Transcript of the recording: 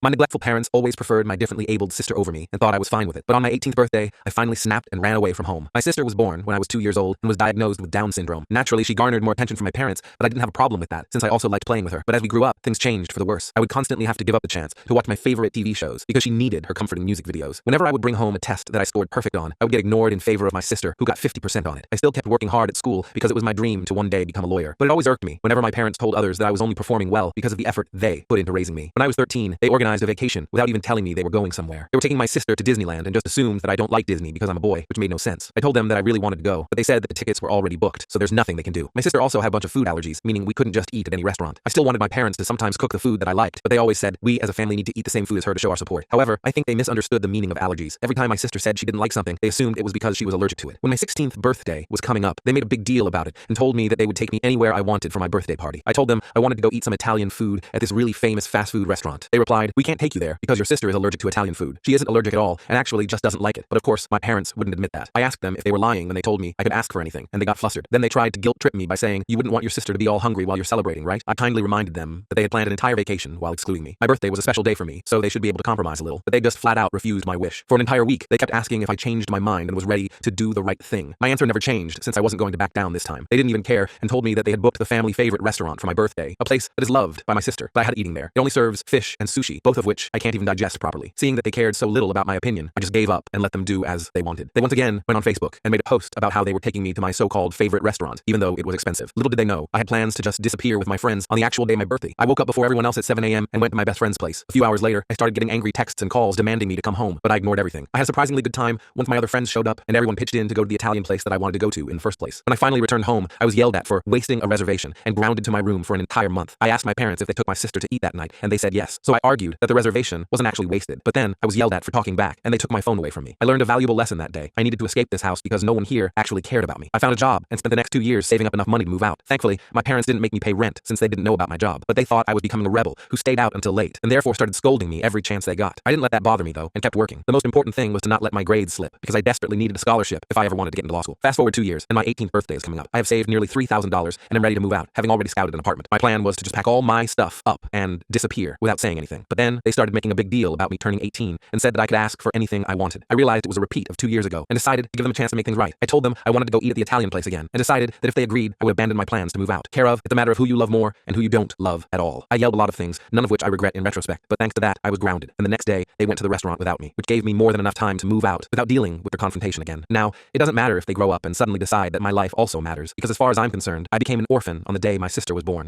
My neglectful parents always preferred my differently abled sister over me and thought I was fine with it. But on my 18th birthday, I finally snapped and ran away from home. My sister was born when I was 2 years old and was diagnosed with Down syndrome. Naturally, she garnered more attention from my parents, but I didn't have a problem with that since I also liked playing with her. But as we grew up, things changed for the worse. I would constantly have to give up the chance to watch my favorite TV shows because she needed her comforting music videos. Whenever I would bring home a test that I scored perfect on, I would get ignored in favor of my sister, who got 50% on it. I still kept working hard at school because it was my dream to one day become a lawyer. But it always irked me whenever my parents told others that I was only performing well because of the effort they put into raising me. When I was 13, they organized a vacation without even telling me they were going somewhere. They were taking my sister to Disneyland and just assumed that I don't like Disney because I'm a boy, which made no sense. I told them that I really wanted to go, but they said that the tickets were already booked, so there's nothing they can do. My sister also had a bunch of food allergies, meaning we couldn't just eat at any restaurant. I still wanted my parents to sometimes cook the food that I liked, but they always said we as a family need to eat the same food as her to show our support. However, I think they misunderstood the meaning of allergies. Every time my sister said she didn't like something, they assumed it was because she was allergic to it. When my 16th birthday was coming up, they made a big deal about it and told me that they would take me anywhere I wanted for my birthday party. I told them I wanted to go eat some Italian food at this really famous fast food restaurant. They replied, "We can't take you there because your sister is allergic to Italian food. She isn't allergic at all and actually just doesn't like it." But of course, my parents wouldn't admit that. I asked them if they were lying when they told me I could ask for anything, and they got flustered. Then they tried to guilt trip me by saying, "You wouldn't want your sister to be all hungry while you're celebrating, right?" I kindly reminded them that they had planned an entire vacation while excluding me. My birthday was a special day for me, so they should be able to compromise a little, but they just flat out refused my wish. For an entire week, they kept asking if I changed my mind and was ready to do the right thing. My answer never changed since I wasn't going to back down this time. They didn't even care and told me that they had booked the family favorite restaurant for my birthday, a place that is loved by my sister, but I had eating there. It only serves fish and sushi, both of which I can't even digest properly. Seeing that they cared so little about my opinion, I just gave up and let them do as they wanted. They once again went on Facebook and made a post about how they were taking me to my so-called favorite restaurant, even though it was expensive. Little did they know, I had plans to just disappear with my friends on the actual day of my birthday. I woke up before everyone else at 7 a.m. and went to my best friend's place. A few hours later, I started getting angry texts and calls demanding me to come home, but I ignored everything. I had a surprisingly good time once my other friends showed up and everyone pitched in to go to the Italian place that I wanted to go to in the first place. When I finally returned home, I was yelled at for wasting a reservation and grounded to my room for an entire month. I asked my parents if they took my sister to eat that night, and they said yes. So I argued that the reservation wasn't actually wasted, but then I was yelled at for talking back, and they took my phone away from me. I learned a valuable lesson that day. I needed to escape this house because no one here actually cared about me. I found a job and spent the next 2 years saving up enough money to move out. Thankfully, my parents didn't make me pay rent since they didn't know about my job, but they thought I was becoming a rebel who stayed out until late, and therefore started scolding me every chance they got. I didn't let that bother me though, and kept working. The most important thing was to not let my grades slip, because I desperately needed a scholarship if I ever wanted to get into law school. Fast forward 2 years, and my 18th birthday is coming up. I have saved nearly $3,000 and am ready to move out, having already scouted an apartment. My plan was to just pack all my stuff up and disappear without saying anything. But then they started making a big deal about me turning 18 and said that I could ask for anything I wanted. I realized it was a repeat of 2 years ago and decided to give them a chance to make things right. I told them I wanted to go eat at the Italian place again and decided that if they agreed, I would abandon my plans to move out. Care of, it's a matter of who you love more and who you don't love at all. I yelled a lot of things, none of which I regret in retrospect, but thanks to that, I was grounded. And the next day, they went to the restaurant without me, which gave me more than enough time to move out without dealing with their confrontation again. Now, it doesn't matter if they grow up and suddenly decide that my life also matters, because as far as I'm concerned, I became an orphan on the day my sister was born.